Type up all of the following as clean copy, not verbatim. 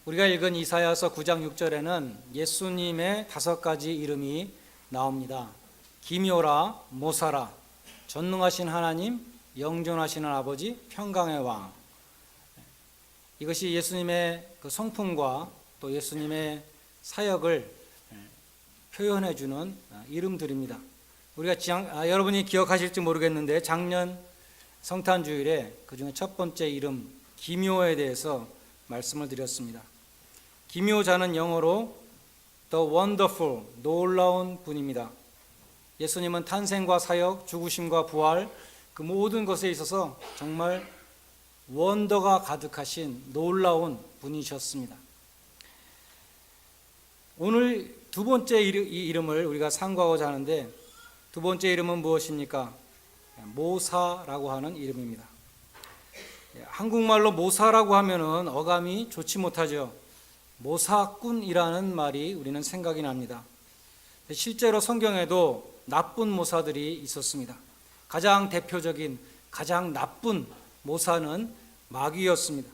우리가 읽은 이사야서 9장 6절에는 예수님의 5가지 이름이 나옵니다. 기묘라, 모사라, 전능하신 하나님, 영존하시는 아버지, 평강의 왕. 이것이 예수님의 그 성품과 또 예수님의 사역을 표현해 주는 이름들입니다. 우리가 여러분이 기억하실지 모르겠는데 작년 성탄주일에 그중에 첫 번째 이름 기묘에 대해서 말씀을 드렸습니다. 기묘자는 영어로 The Wonderful, 놀라운 분입니다. 예수님은 탄생과 사역, 죽으심과 부활 그 모든 것에 있어서 정말 원더가 가득하신 놀라운 분이셨습니다. 오늘 두 번째 이름을 우리가 상고하고자 하는데 두 번째 이름은 무엇입니까? 모사라고 하는 이름입니다. 한국말로 모사라고 하면은 어감이 좋지 못하죠. 모사꾼이라는 말이 우리는 생각이 납니다. 실제로 성경에도 나쁜 모사들이 있었습니다. 가장 대표적인 가장 나쁜 모사는 마귀였습니다.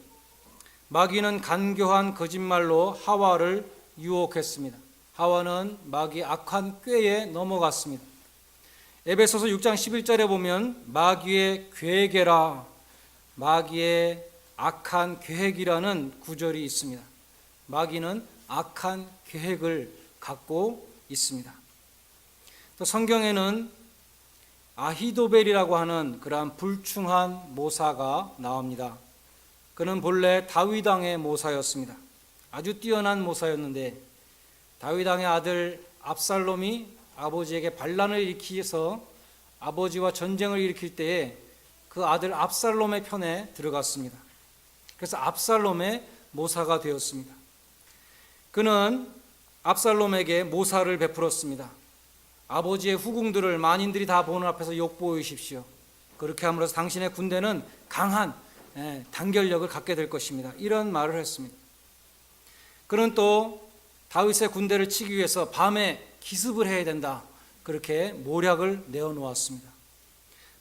마귀는 간교한 거짓말로 하와를 유혹했습니다. 하와는 마귀의 악한 꾀에 넘어갔습니다. 에베소서 6장 11절에 보면 마귀의 괴계라, 마귀의 악한 계획이라는 구절이 있습니다. 마귀는 악한 계획을 갖고 있습니다. 또 성경에는 아히도벨이라고 하는 그러한 불충한 모사가 나옵니다. 그는 본래 다윗 왕의 모사였습니다. 아주 뛰어난 모사였는데 다윗 왕의 아들 압살롬이 아버지에게 반란을 일으켜서 아버지와 전쟁을 일으킬 때에 그 아들 압살롬의 편에 들어갔습니다. 그래서 압살롬의 모사가 되었습니다. 그는 압살롬에게 모사를 베풀었습니다. 아버지의 후궁들을 만인들이 다 보는 앞에서 욕보이십시오. 그렇게 함으로써 당신의 군대는 강한 단결력을 갖게 될 것입니다. 이런 말을 했습니다. 그는 또 다윗의 군대를 치기 위해서 밤에 기습을 해야 된다. 그렇게 모략을 내어놓았습니다.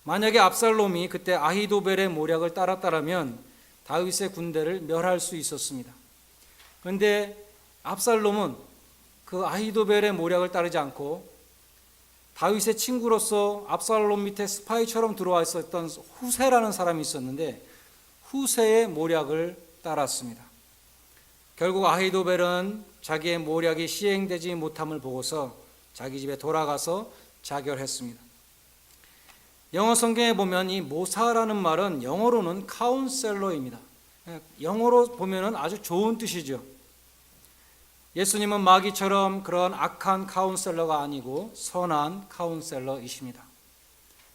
만약에 압살롬이 그때 아히도벨의 모략을 따랐다면 다윗의 군대를 멸할 수 있었습니다. 그런데 압살롬은 그 아히도벨의 모략을 따르지 않고 다윗의 친구로서 압살롬 밑에 스파이처럼 들어와 있었던 후세라는 사람이 있었는데 후세의 모략을 따랐습니다. 결국 아히도벨은 자기의 모략이 시행되지 못함을 보고서 자기 집에 돌아가서 자결했습니다. 영어 성경에 보면 이 모사라는 말은 영어로는 카운셀러입니다. 영어로 보면 아주 좋은 뜻이죠. 예수님은 마귀처럼 그런 악한 카운셀러가 아니고 선한 카운셀러이십니다.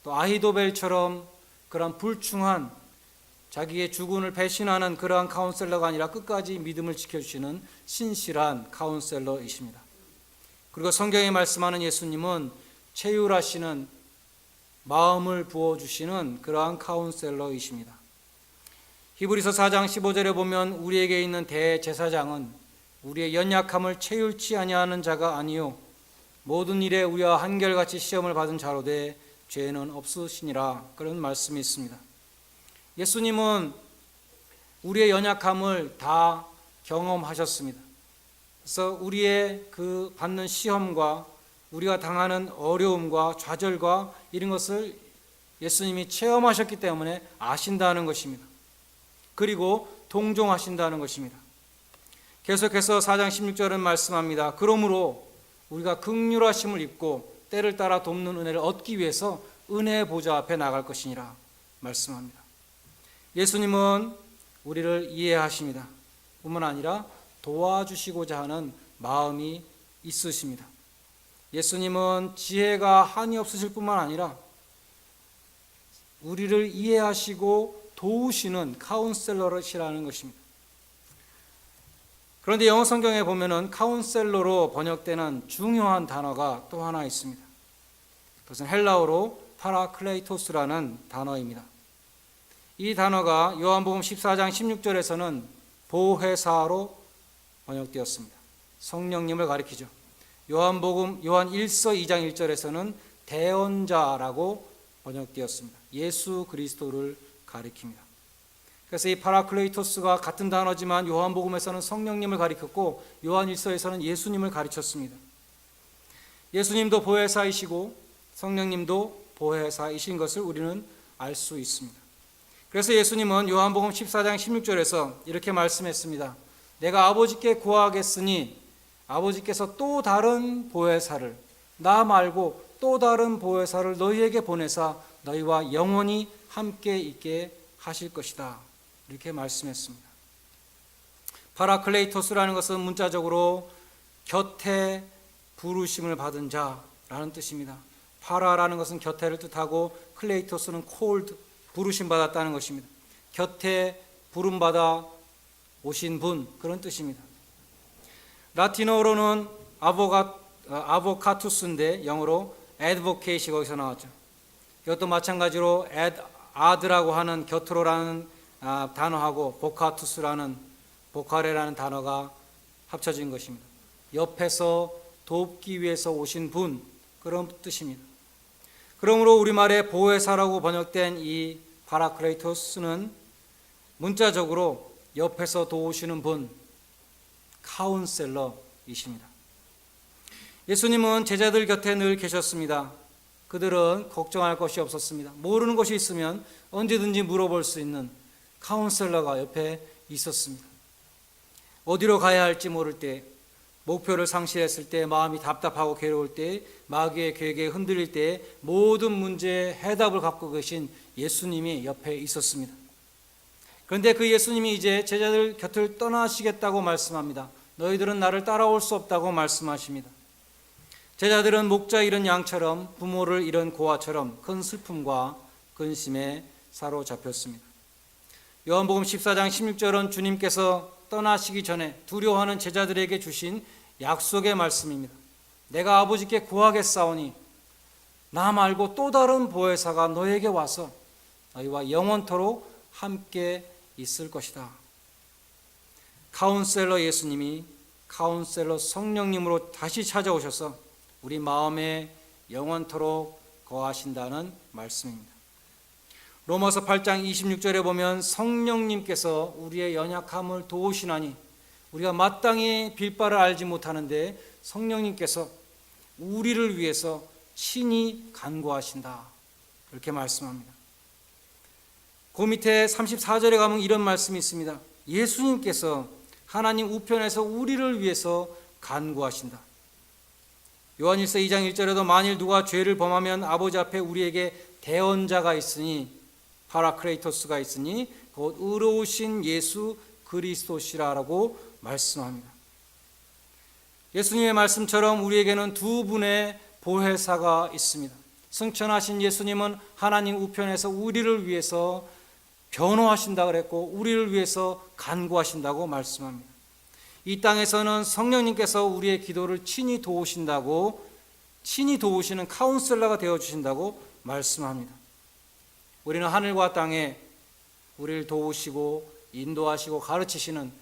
또 아히도벨처럼 그런 불충한 자기의 주군을 배신하는 그러한 카운셀러가 아니라 끝까지 믿음을 지켜주시는 신실한 카운셀러이십니다. 그리고 성경에 말씀하는 예수님은 체휼하시는 마음을 부어주시는 그러한 카운셀러이십니다. 히브리서 4장 15절에 보면 우리에게 있는 대제사장은 우리의 연약함을 체휼치 아니하는 자가 아니요 모든 일에 우리와 한결같이 시험을 받은 자로되 죄는 없으시니라, 그런 말씀이 있습니다. 예수님은 우리의 연약함을 다 경험하셨습니다. 그래서 우리의 그 받는 시험과 우리가 당하는 어려움과 좌절과 이런 것을 예수님이 체험하셨기 때문에 아신다는 것입니다. 그리고 동정하신다는 것입니다. 계속해서 4장 16절은 말씀합니다. 그러므로 우리가 긍휼하심을 입고 때를 따라 돕는 은혜를 얻기 위해서 은혜의 보좌 앞에 나갈 것이니라 말씀합니다. 예수님은 우리를 이해하십니다. 뿐만 아니라 도와주시고자 하는 마음이 있으십니다. 예수님은 지혜가 한이 없으실 뿐만 아니라 우리를 이해하시고 도우시는 카운셀러시라는 것입니다. 그런데 영어 성경에 보면은 카운셀러로 번역되는 중요한 단어가 또 하나 있습니다. 그것은 헬라어로 파라클레이토스라는 단어입니다. 이 단어가 요한복음 14장 16절에서는 보혜사로 번역되었습니다. 성령님을 가리키죠. 요한 1서 2장 1절에서는 대언자라고 번역되었습니다. 예수 그리스도를 가리킵니다. 그래서 이 파라클레이토스가 같은 단어지만 요한복음에서는 성령님을 가리켰고 요한일서에서는 예수님을 가르쳤습니다. 예수님도 보혜사이시고 성령님도 보혜사이신 것을 우리는 알 수 있습니다. 그래서 예수님은 요한복음 14장 16절에서 이렇게 말씀했습니다. 내가 아버지께 구하겠으니 아버지께서 또 다른 보혜사를, 나 말고 또 다른 보혜사를 너희에게 보내사 너희와 영원히 함께 있게 하실 것이다. 이렇게 말씀했습니다. 파라클레이토스라는 것은 문자적으로 곁에 부르심을 받은 자라는 뜻입니다. 파라라는 것은 곁에를 뜻하고 클레이토스는 콜드, 부르심 받았다는 것입니다. 곁에 부름받아 오신 분, 그런 뜻입니다. 라틴어로는 아보카투스인데 영어로 advocate이 거기서 나왔죠. 이것도 마찬가지로 ad라고 하는 곁으로라는 단어하고 보카투스라는 보카레라는 단어가 합쳐진 것입니다. 옆에서 돕기 위해서 오신 분, 그런 뜻입니다. 그러므로 우리말에 보혜사라고 번역된 이 파라클레이토스는 문자적으로 옆에서 도우시는 분, 카운셀러이십니다. 예수님은 제자들 곁에 늘 계셨습니다. 그들은 걱정할 것이 없었습니다. 모르는 것이 있으면 언제든지 물어볼 수 있는 카운셀러가 옆에 있었습니다. 어디로 가야 할지 모를 때, 목표를 상실했을 때, 마음이 답답하고 괴로울 때, 마귀의 계획에 흔들릴 때 모든 문제의 해답을 갖고 계신 예수님이 옆에 있었습니다. 그런데 그 예수님이 이제 제자들 곁을 떠나시겠다고 말씀합니다. 너희들은 나를 따라올 수 없다고 말씀하십니다. 제자들은 목자 잃은 양처럼, 부모를 잃은 고아처럼 큰 슬픔과 근심에 사로잡혔습니다. 요한복음 14장 16절은 주님께서 떠나시기 전에 두려워하는 제자들에게 주신 약속의 말씀입니다. 내가 아버지께 구하겠사오니 나 말고 또 다른 보혜사가 너에게 와서 너희와 영원토록 함께 있을 것이다. 카운셀러 예수님이 카운셀러 성령님으로 다시 찾아오셔서 우리 마음에 영원토록 거하신다는 말씀입니다. 로마서 8장 26절에 보면 성령님께서 우리의 연약함을 도우시나니 우리가 마땅히 빌 바를 알지 못하는데 성령님께서 우리를 위해서 친히 간구하신다. 이렇게 말씀합니다. 그 밑에 34절에 가면 이런 말씀이 있습니다. 예수님께서 하나님 우편에서 우리를 위해서 간구하신다. 요한일서 2장 1절에도 만일 누가 죄를 범하면 아버지 앞에 우리에게 대언자가 있으니 파라클레이토스가 있으니 곧 의로우신 예수 그리스도시라라고 말씀합니다. 예수님의 말씀처럼 우리에게는 두 분의 보혜사가 있습니다. 승천하신 예수님은 하나님 우편에서 우리를 위해서 변호하신다 그랬고 우리를 위해서 간구하신다고 말씀합니다. 이 땅에서는 성령님께서 우리의 기도를 친히 도우신다고, 친히 도우시는 카운셀러가 되어주신다고 말씀합니다. 우리는 하늘과 땅에 우리를 도우시고 인도하시고 가르치시는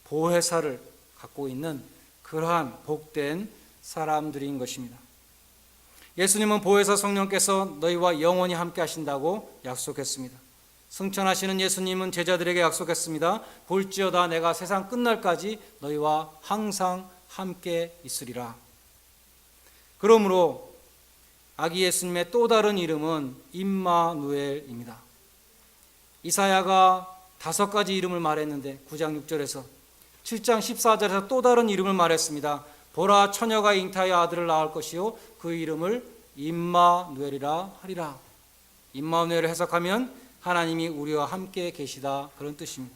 보혜사를 갖고 있는 그러한 복된 사람들인 것입니다. 예수님은 보혜사 성령께서 너희와 영원히 함께 하신다고 약속했습니다. 승천하시는 예수님은 제자들에게 약속했습니다. 볼지어다 내가 세상 끝날까지 너희와 항상 함께 있으리라. 그러므로 아기 예수님의 또 다른 이름은 임마누엘입니다. 이사야가 5가지 이름을 말했는데 9장 6절에서 7장 14절에서 또 다른 이름을 말했습니다. 보라 처녀가 잉타하여 아들을 낳을 것이요 그 이름을 임마누엘이라 하리라. 임마누엘을 해석하면 하나님이 우리와 함께 계시다, 그런 뜻입니다.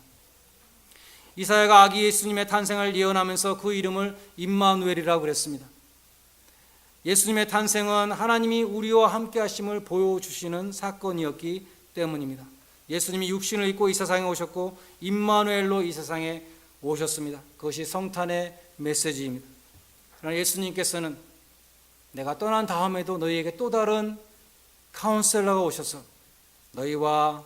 이사야가 아기 예수님의 탄생을 예언하면서 그 이름을 임마누엘이라고 그랬습니다. 예수님의 탄생은 하나님이 우리와 함께 하심을 보여주시는 사건이었기 때문입니다. 예수님이 육신을 입고 이 세상에 오셨고 임마누엘로 이 세상에 오셨습니다. 그것이 성탄의 메시지입니다. 그러나 예수님께서는 내가 떠난 다음에도 너희에게 또 다른 카운셀러가 오셔서 너희와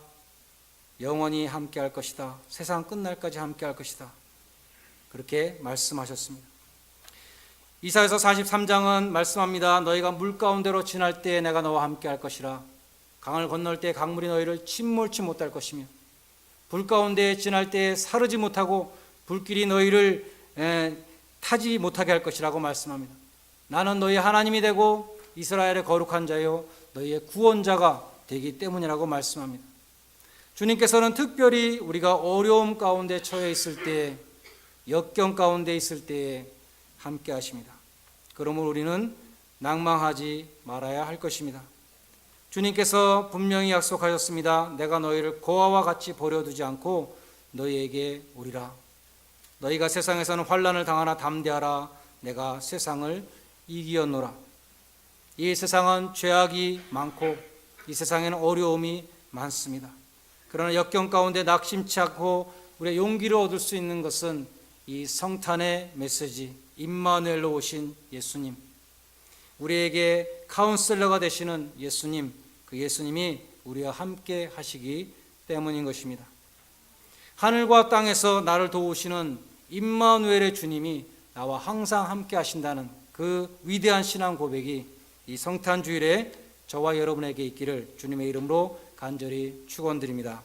영원히 함께 할 것이다. 세상 끝날까지 함께 할 것이다. 그렇게 말씀하셨습니다. 이사야서 43장은 말씀합니다. 너희가 물 가운데로 지날 때 내가 너와 함께 할 것이라. 강을 건널 때 강물이 너희를 침몰치 못할 것이며 불 가운데 지날 때에 사르지 못하고 불길이 너희를 타지 못하게 할 것이라고 말씀합니다. 나는 너희 하나님이 되고 이스라엘의 거룩한 자요 너희의 구원자가 되기 때문이라고 말씀합니다. 주님께서는 특별히 우리가 어려움 가운데 처해 있을 때에, 역경 가운데 있을 때에 함께 하십니다. 그러므로 우리는 낭망하지 말아야 할 것입니다. 주님께서 분명히 약속하셨습니다. 내가 너희를 고아와 같이 버려두지 않고 너희에게 오리라. 너희가 세상에서는 환난을 당하나 담대하라. 내가 세상을 이기었노라. 이 세상은 죄악이 많고 이 세상에는 어려움이 많습니다. 그러나 역경 가운데 낙심치 않고 우리의 용기를 얻을 수 있는 것은 이 성탄의 메시지, 임마누엘로 오신 예수님, 우리에게 카운셀러가 되시는 예수님, 그 예수님이 우리와 함께 하시기 때문인 것입니다. 하늘과 땅에서 나를 도우시는 임마누엘의 주님이 나와 항상 함께 하신다는 그 위대한 신앙 고백이 이 성탄 주일에 저와 여러분에게 있기를 주님의 이름으로 간절히 축원드립니다.